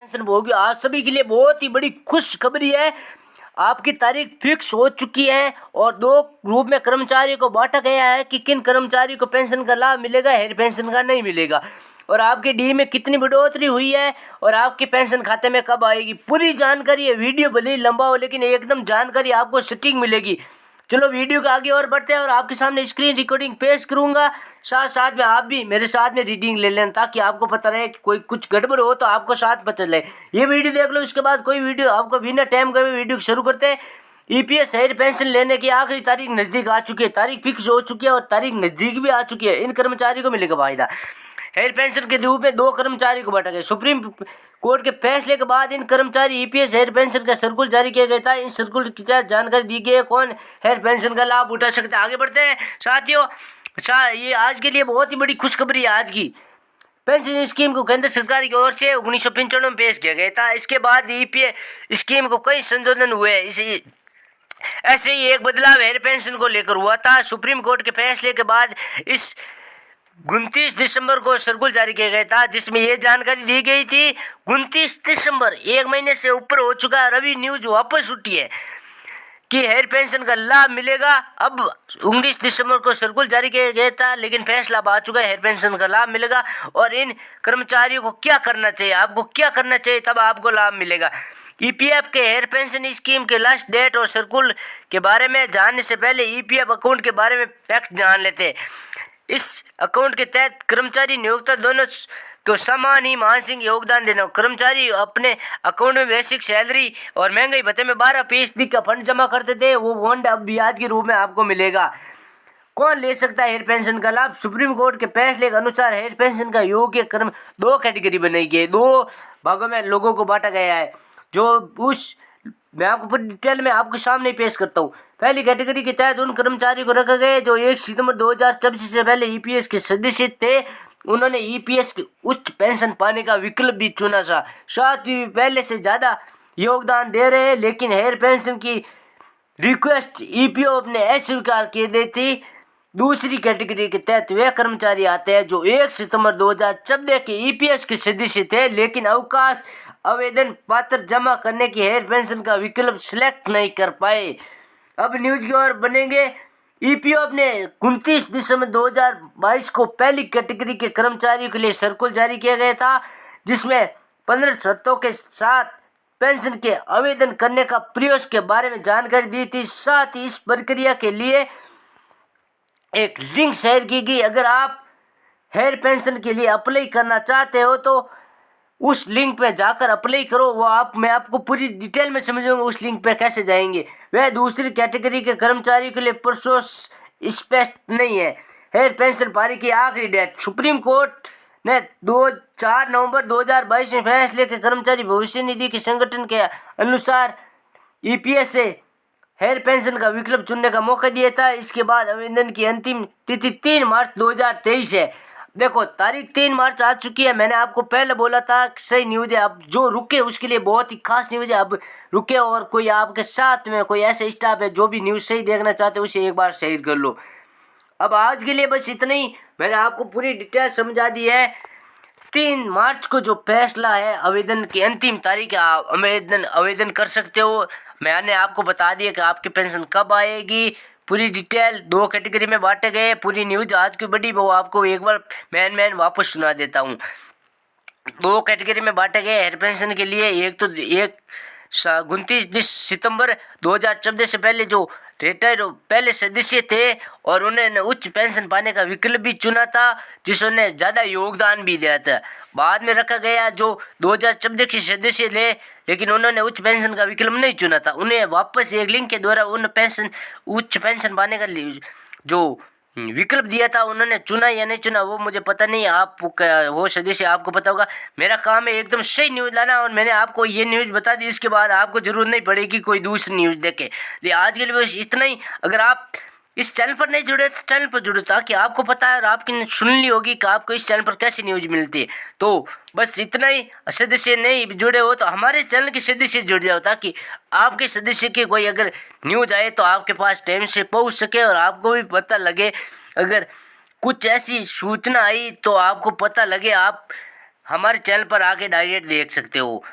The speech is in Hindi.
पेंशन होगी। आप सभी के लिए बहुत ही बड़ी खुशखबरी है, आपकी तारीख फिक्स हो चुकी है और दो ग्रुप में कर्मचारियों को बांटा गया है कि किन कर्मचारियों को पेंशन का लाभ मिलेगा, हेयर पेंशन का नहीं मिलेगा, और आपके डी में कितनी बढ़ोतरी हुई है और आपके पेंशन खाते में कब आएगी। पूरी जानकारी है। वीडियो भले ही लंबा हो लेकिन एकदम जानकारी आपको सटीक मिलेगी। चलो वीडियो के आगे और बढ़ते हैं और आपके सामने स्क्रीन रिकॉर्डिंग पेश करूंगा, साथ साथ में आप भी मेरे साथ में रीडिंग ले लेना ताकि आपको पता रहे कि कोई कुछ गड़बड़ हो तो आपको साथ पता चले। ये वीडियो देख लो, इसके बाद कोई वीडियो आपको बिना टाइम के वीडियो शुरू करते हैं। ईपीएस हेयर पेंशन लेने की आखिरी तारीख नज़दीक आ चुकी है, तारीख फिक्स हो चुकी है और तारीख नज़दीक भी आ चुकी है। इन कर्मचारियों को मिलेगा फायदा। हेयर पेंशन के रूप में दो कर्मचारी को बांटा गया। सुप्रीम कोर्ट के फैसले के बाद इन कर्मचारी ईपीएस हेयर पेंशन का सर्कुलर जारी किया गया था। इन सर्कुलर की जानकारी दी गई है कौन हेयर पेंशन का लाभ उठा सकते हैं। आगे बढ़ते हैं साथियों। ये आज के लिए बहुत ही बड़ी खुशखबरी है। आज की पेंशन स्कीम को केंद्र सरकार की ओर से 1995 में पेश किया गया था। इसके बाद ईपीएस स्कीम को कई संशोधन हुए। इसे ऐसे ही एक बदलाव हेयर पेंशन को लेकर हुआ था। सुप्रीम कोर्ट के फैसले के बाद इस 29 दिसंबर को सर्कुलर जारी किया गया था, जिसमें ये जानकारी दी गई थी 29 दिसंबर, एक महीने से ऊपर हो चुका है। अभी न्यूज वापस उठी है कि हेयर पेंशन का लाभ मिलेगा। अब 19 दिसंबर को सर्कुलर जारी किया गया था लेकिन फैसला अब आ चुका है, हेयर पेंशन का लाभ मिलेगा। और इन कर्मचारियों को क्या करना चाहिए, आपको क्या करना चाहिए तब आपको लाभ मिलेगा। ईपीएफ के हेयर पेंशन स्कीम के लास्ट डेट और सर्कुलर के बारे में जानने से पहले ईपीएफ अकाउंट के बारे में फैक्ट जान लेते हैं। इस अकाउंट के तहत कर्मचारी नियोक्ता दोनों को समान ही मासिक योगदान देना। कर्मचारी अपने अकाउंट में बेसिक सैलरी और महंगाई भत्ते में 12% का फंड जमा करते थे, वो फंड अब ब्याज के रूप में आपको मिलेगा। कौन ले सकता है हेयर पेंशन का लाभ? सुप्रीम कोर्ट के फैसले के अनुसार हेयर पेंशन का योग्य कर्म दो कैटेगरी बनाई गई, दो भागों में लोगों को बांटा गया है। मैं आपको पूरी डिटेल में आपके सामने पेश करता हूँ। पहली कैटेगरी के तहत उन कर्मचारियों को रखा गया जो 1 सितंबर 2024 से पहले ईपीएस के सदस्य थे। उन्होंने ईपीएस की उच्च पेंशन पाने का विकल्प भी चुना था। साथ ही पहले से ज़्यादा योगदान दे रहे हैं लेकिन हेयर पेंशन की रिक्वेस्ट ईपीओ ने अस्वीकार की दी थी। दूसरी कैटेगरी के तहत वे कर्मचारी आते हैं जो 1 सितंबर 2014 के ईपीएस के सदस्य थे लेकिन अवकाश आवेदन पत्र जमा करने की हेयर पेंशन का विकल्प सिलेक्ट नहीं कर पाए। अब न्यूज की ओर बनेंगे। ईपीएफ ने 29 दिसंबर 2022 को पहली कैटेगरी के कर्मचारियों के लिए सर्कुलर जारी किया गया था, जिसमें 15 शर्तों के साथ पेंशन के आवेदन करने का प्रयास के बारे में जानकारी दी थी। साथ ही इस प्रक्रिया के लिए एक लिंक शेयर की गई। अगर आप हेयर पेंशन के लिए अप्लाई करना चाहते हो तो उस लिंक पे जाकर अप्लाई करो। मैं आपको पूरी डिटेल में समझाऊंगा उस लिंक पे कैसे जाएंगे। वह दूसरी कैटेगरी के कर्मचारियों के लिए प्रोसेस स्पष्ट नहीं है। हेयर पेंशन पाने की आखिरी डेट सुप्रीम कोर्ट ने 4 नवंबर 2022 में फैसले के कर्मचारी भविष्य निधि के संगठन के अनुसार ईपीएस से हेयर पेंशन का विकल्प चुनने का मौका दिया था। इसके बाद आवेदन की अंतिम तिथि 3 मार्च 2023 है। देखो तारीख 3 मार्च आ चुकी है। मैंने आपको पहले बोला था सही न्यूज़ है। अब जो रुके उसके लिए बहुत ही खास न्यूज़ है। अब रुके और कोई आपके साथ में कोई ऐसे स्टाफ है जो भी न्यूज़ सही देखना चाहते हैं उसे एक बार शेयर कर लो। अब आज के लिए बस इतना ही। मैंने आपको पूरी डिटेल समझा दी है। 3 मार्च को जो फैसला है, आवेदन की अंतिम तारीख है, आवेदन कर सकते हो। मैंने आपको बता दिया कि आपकी पेंशन कब आएगी। पूरी डिटेल 2 कैटेगरी में बांटे गए। पूरी न्यूज़ आज की बड़ी वो आपको एक बार मैन वापस सुना देता हूँ। 2 कैटेगरी में बांटे गए हेयर पेंशन के लिए। एक तो 29 सितंबर 2014 से पहले जो रिटायर पहले सदस्य थे और उन्होंने उच्च पेंशन पाने का विकल्प भी चुना था, जिसने ज़्यादा योगदान भी दिया था। बाद में रखा गया जो 2014 के सदस्य थे लेकिन उन्होंने उच्च पेंशन का विकल्प नहीं चुना था, उन्हें वापस एक लिंक के द्वारा उच्च पेंशन पाने का जो विकल्प दिया था उन्होंने चुना या नहीं चुना वो मुझे पता नहीं। आप वो सदस्य आपको पता होगा। मेरा काम है एकदम सही न्यूज़ लाना और मैंने आपको ये न्यूज़ बता दी। इसके बाद आपको जरूरत नहीं पड़ेगी कोई दूसरी न्यूज़ देखे। आज के लिए बस इतना ही। अगर आप इस चैनल पर नहीं जुड़े तो चैनल पर जुड़ो ताकि आपको पता है और आपकी सुननी होगी कि आपको इस चैनल पर कैसी न्यूज़ मिलती है। तो बस इतना ही। सदस्य नहीं जुड़े हो तो हमारे चैनल के सदस्य जुड़ जाओ ताकि आपके सदस्य की कोई अगर न्यूज़ आए तो आपके पास टाइम से पहुंच सके और आपको भी पता लगे। अगर कुछ ऐसी सूचना आई तो आपको पता लगे, आप हमारे चैनल पर आके डायरेक्ट देख सकते हो।